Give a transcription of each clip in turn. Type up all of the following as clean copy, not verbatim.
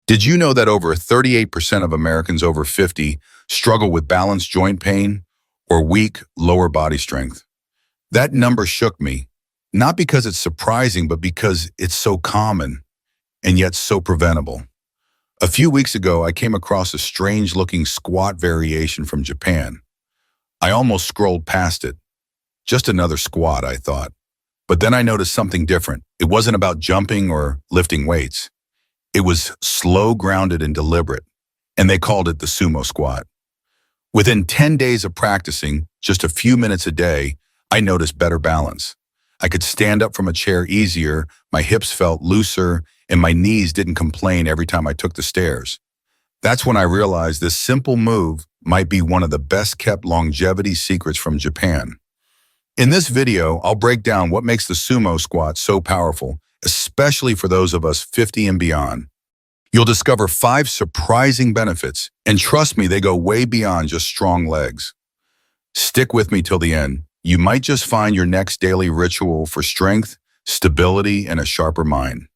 Did you know that over 38% of Americans over 50 struggle with balance joint pain or weak lower body strength? That number shook me, not because it's surprising, but because it's so common and yet so preventable. A few weeks ago, I came across a strange-looking squat variation from Japan. I almost scrolled past it. Just another squat, I thought. But then I noticed something different. It wasn't about jumping or lifting weights. It was slow, grounded, and deliberate, and they called it the Sumo Squat. Within 10 days of practicing, just a few minutes a day, I noticed better balance. I could stand up from a chair easier, my hips felt looser, and my knees didn't complain every time I took the stairs. That's when I realized this simple move might be one of the best-kept longevity secrets from Japan. In this video, I'll break down what makes the Sumo Squat so powerful, especially for those of us 50 and beyond. You'll discover 5 surprising benefits, and trust me, they go way beyond just strong legs. Stick with me till the end. You might just find your next daily ritual for strength, stability, and a sharper mind.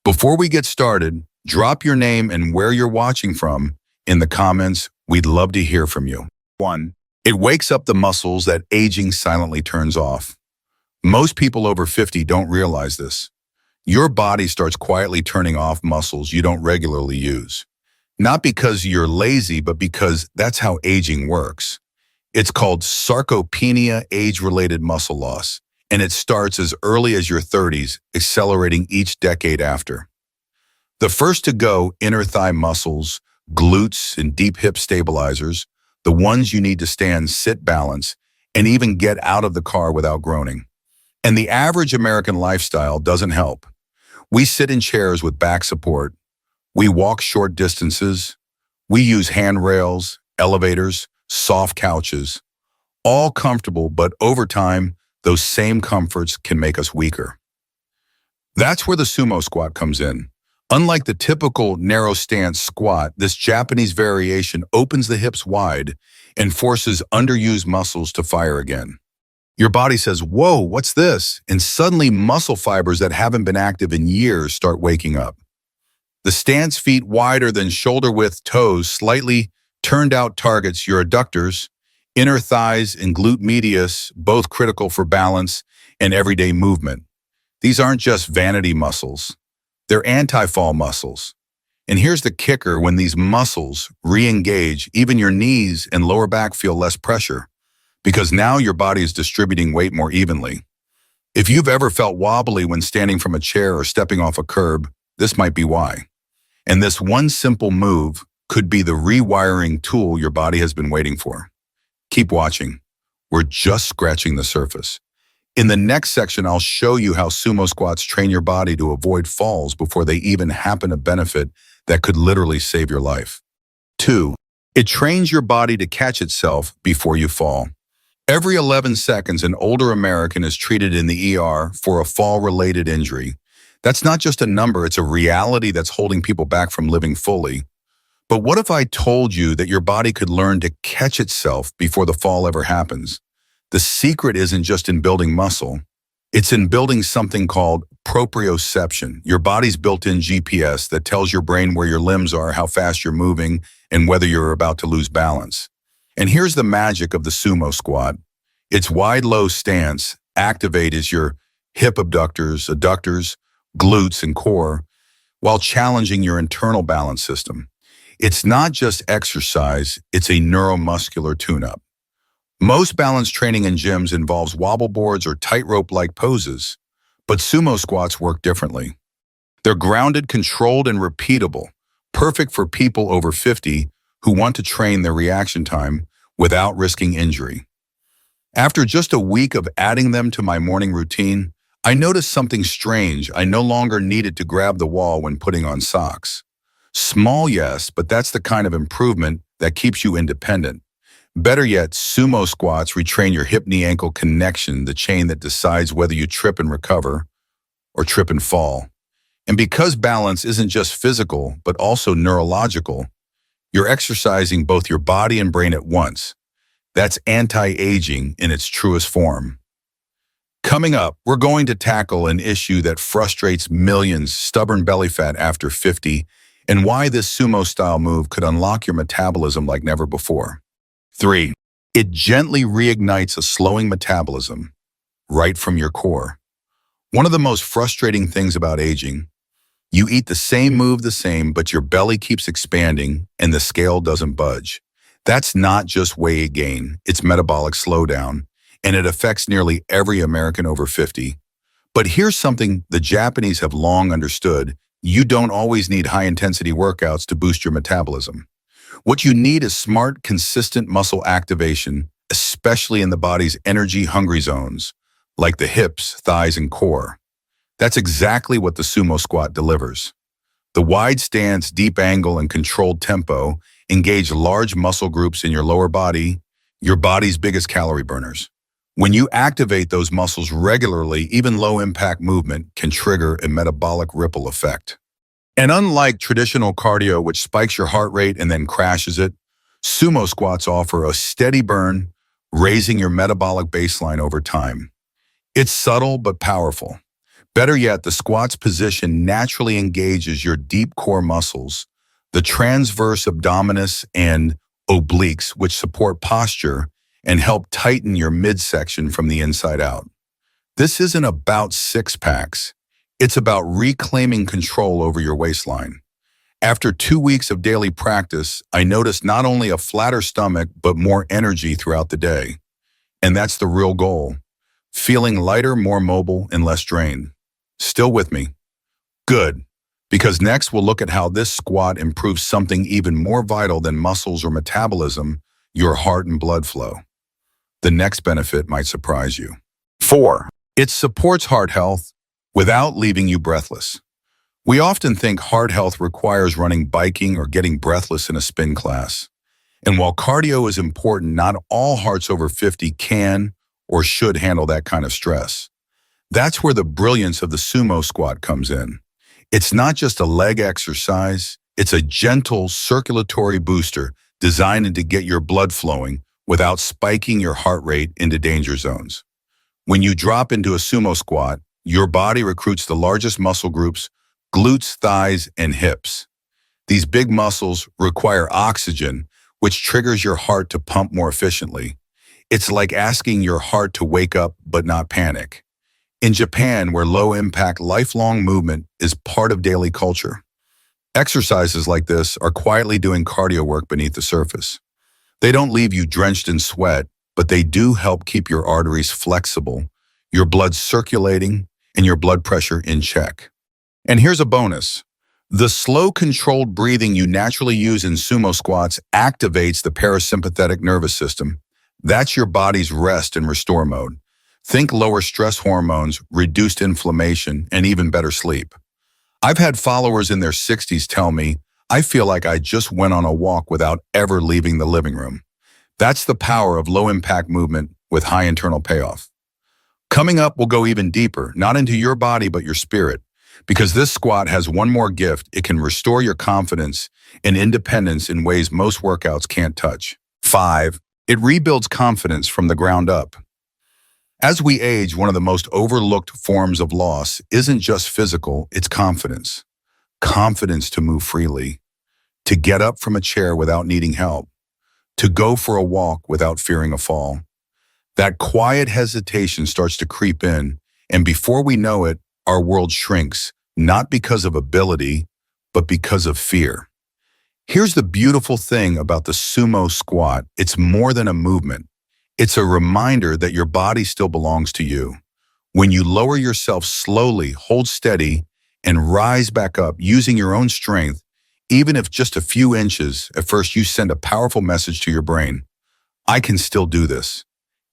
Before we get started, drop your name and where you're watching from in the comments. We'd love to hear from you. 1. It wakes up the muscles that aging silently turns off. Most people over 50 don't realize this. Your body starts quietly turning off muscles you don't regularly use. Not because you're lazy, but because that's how aging works. It's called sarcopenia, age-related muscle loss, and it starts as early as your 30s, accelerating each decade after. The first to go, inner thigh muscles, glutes, and deep hip stabilizers, the ones you need to stand, sit, balance, and even get out of the car without groaning. And the average American lifestyle doesn't help. We sit in chairs with back support. We walk short distances. We use handrails, elevators, soft couches. All comfortable, but over time, those same comforts can make us weaker. That's where the Sumo Squat comes in. Unlike the typical narrow stance squat, this Japanese variation opens the hips wide and forces underused muscles to fire again. Your body says, "Whoa, what's this?" And suddenly muscle fibers that haven't been active in years start waking up. The stance, feet wider than shoulder-width toes, slightly turned out targets your adductors, inner thighs, and glute medius, both critical for balance and everyday movement. These aren't just vanity muscles. They're anti-fall muscles. And here's the kicker: when these muscles re-engage, even your knees and lower back feel less pressure, because now your body is distributing weight more evenly. If you've ever felt wobbly when standing from a chair or stepping off a curb, this might be why. And this one simple move could be the rewiring tool your body has been waiting for. Keep watching. We're just scratching the surface. In the next section, I'll show you how Sumo Squats train your body to avoid falls before they even happen, a benefit that could literally save your life. 2. It trains your body to catch itself before you fall. Every 11 seconds, an older American is treated in the ER for a fall-related injury. That's not just a number, it's a reality that's holding people back from living fully. But what if I told you that your body could learn to catch itself before the fall ever happens? The secret isn't just in building muscle. It's in building something called proprioception, your body's built-in GPS that tells your brain where your limbs are, how fast you're moving, and whether you're about to lose balance. And here's the magic of the Sumo Squat. Its wide, low stance activates your hip abductors, adductors, glutes, and core, while challenging your internal balance system. It's not just exercise, it's a neuromuscular tune-up. Most balance training in gyms involves wobble boards or tightrope-like poses, but Sumo Squats work differently. They're grounded, controlled, and repeatable, perfect for people over 50 who want to train their reaction time without risking injury. After just a week of adding them to my morning routine, I noticed something strange. I no longer needed to grab the wall when putting on socks. Small, yes, but that's the kind of improvement that keeps you independent. Better yet, Sumo Squats retrain your hip-knee-ankle connection, the chain that decides whether you trip and recover or trip and fall. And because balance isn't just physical, but also neurological, you're exercising both your body and brain at once. That's anti-aging in its truest form. Coming up, we're going to tackle an issue that frustrates millions: stubborn belly fat after 50, and why this sumo-style move could unlock your metabolism like never before. 3. It gently reignites a slowing metabolism right from your core. One of the most frustrating things about aging, you eat the same move the same, but your belly keeps expanding and the scale doesn't budge. That's not just weight gain, it's metabolic slowdown, and it affects nearly every American over 50. But here's something the Japanese have long understood. You don't always need high-intensity workouts to boost your metabolism. What you need is smart, consistent muscle activation, especially in the body's energy-hungry zones, like the hips, thighs, and core. That's exactly what the sumo squat delivers. The wide stance, deep angle, and controlled tempo engage large muscle groups in your lower body, your body's biggest calorie burners. When you activate those muscles regularly, even low-impact movement can trigger a metabolic ripple effect. And unlike traditional cardio, which spikes your heart rate and then crashes it, sumo squats offer a steady burn, raising your metabolic baseline over time. It's subtle but powerful. Better yet, the squat's position naturally engages your deep core muscles, the transverse abdominis and obliques, which support posture and help tighten your midsection from the inside out. This isn't about six-packs. It's about reclaiming control over your waistline. After 2 weeks of daily practice, I noticed not only a flatter stomach, but more energy throughout the day. And that's the real goal. Feeling lighter, more mobile, and less drained. Still with me? Good. Because next we'll look at how this squat improves something even more vital than muscles or metabolism, your heart and blood flow. The next benefit might surprise you. 4. It supports heart health without leaving you breathless. We often think heart health requires running, biking, or getting breathless in a spin class. And while cardio is important, not all hearts over 50 can or should handle that kind of stress. That's where the brilliance of the sumo squat comes in. It's not just a leg exercise, it's a gentle circulatory booster designed to get your blood flowing without spiking your heart rate into danger zones. When you drop into a sumo squat, your body recruits the largest muscle groups, glutes, thighs, and hips. These big muscles require oxygen, which triggers your heart to pump more efficiently. It's like asking your heart to wake up but not panic. In Japan, where low-impact, lifelong movement is part of daily culture, exercises like this are quietly doing cardio work beneath the surface. They don't leave you drenched in sweat, but they do help keep your arteries flexible, your blood circulating, and your blood pressure in check. And here's a bonus. The slow, controlled breathing you naturally use in sumo squats activates the parasympathetic nervous system. That's your body's rest and restore mode. Think lower stress hormones, reduced inflammation, and even better sleep. I've had followers in their 60s tell me, I feel like I just went on a walk without ever leaving the living room. That's the power of low-impact movement with high internal payoff. Coming up, we'll go even deeper, not into your body, but your spirit. Because this squat has one more gift, it can restore your confidence and independence in ways most workouts can't touch. 5. It rebuilds confidence from the ground up. As we age, one of the most overlooked forms of loss isn't just physical, it's confidence. Confidence to move freely, to get up from a chair without needing help, to go for a walk without fearing a fall. That quiet hesitation starts to creep in, and before we know it, our world shrinks, not because of ability, but because of fear. Here's the beautiful thing about the sumo squat. It's more than a movement. It's a reminder that your body still belongs to you. When you lower yourself slowly, hold steady, and rise back up using your own strength, even if just a few inches, at first you send a powerful message to your brain. I can still do this.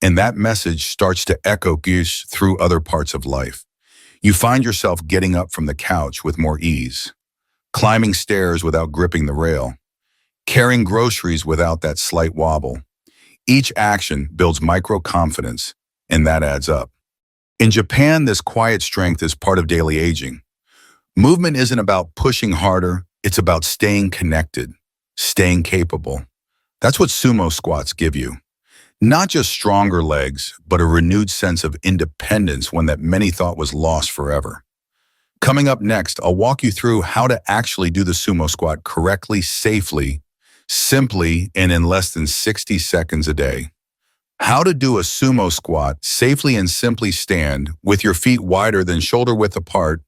And that message starts to echo through other parts of life. You find yourself getting up from the couch with more ease, climbing stairs without gripping the rail, carrying groceries without that slight wobble. Each action builds micro-confidence, and that adds up. In Japan, this quiet strength is part of daily aging. Movement isn't about pushing harder, it's about staying connected, staying capable. That's what sumo squats give you. Not just stronger legs, but a renewed sense of independence, one that many thought was lost forever. Coming up next, I'll walk you through how to actually do the sumo squat correctly, safely, simply, and in less than 60 seconds a day. How to do a sumo squat safely and simply. Stand with your feet wider than shoulder width apart,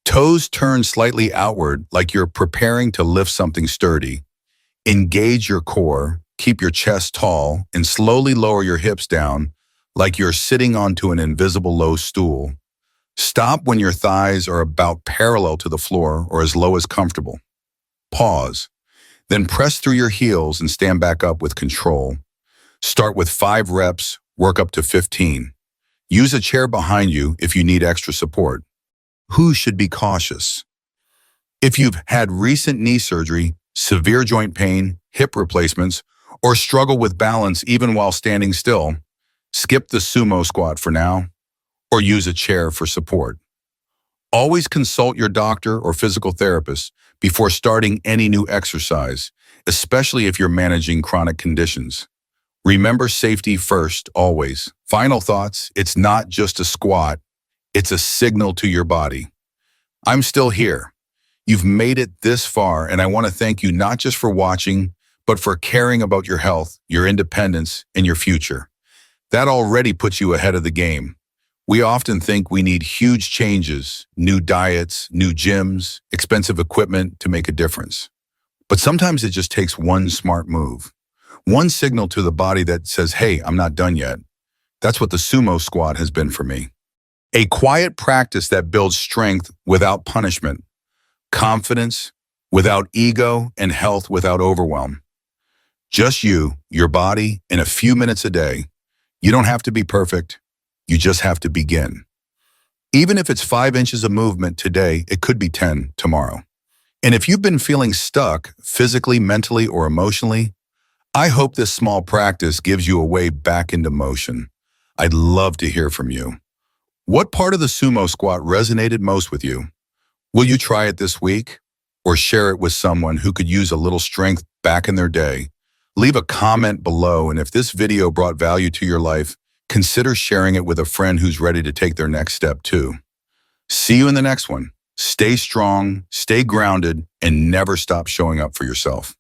toes turned slightly outward like you're preparing to lift something sturdy. Engage your core, keep your chest tall, and slowly lower your hips down like you're sitting onto an invisible low stool. Stop when your thighs are about parallel to the floor or as low as comfortable. Pause. Then press through your heels and stand back up with control. Start with 5 reps, work up to 15. Use a chair behind you if you need extra support. Who should be cautious? If you've had recent knee surgery, severe joint pain, hip replacements, or struggle with balance even while standing still, skip the sumo squat for now, or use a chair for support. Always consult your doctor or physical therapist before starting any new exercise, especially if you're managing chronic conditions. Remember safety first, always. Final thoughts, it's not just a squat, it's a signal to your body. I'm still here. You've made it this far, and I want to thank you not just for watching, but for caring about your health, your independence, and your future. That already puts you ahead of the game. We often think we need huge changes, new diets, new gyms, expensive equipment to make a difference. But sometimes it just takes one smart move. One signal to the body that says, hey, I'm not done yet. That's what the sumo squat has been for me. A quiet practice that builds strength without punishment, confidence without ego, and health without overwhelm. Just you, your body, and a few minutes a day. You don't have to be perfect. You just have to begin. Even if it's 5 inches of movement today, it could be 10 tomorrow. And if you've been feeling stuck physically, mentally, or emotionally, I hope this small practice gives you a way back into motion. I'd love to hear from you. What part of the sumo squat resonated most with you? Will you try it this week? Or share it with someone who could use a little strength back in their day? Leave a comment below, and if this video brought value to your life, consider sharing it with a friend who's ready to take their next step too. See you in the next one. Stay strong, stay grounded, and never stop showing up for yourself.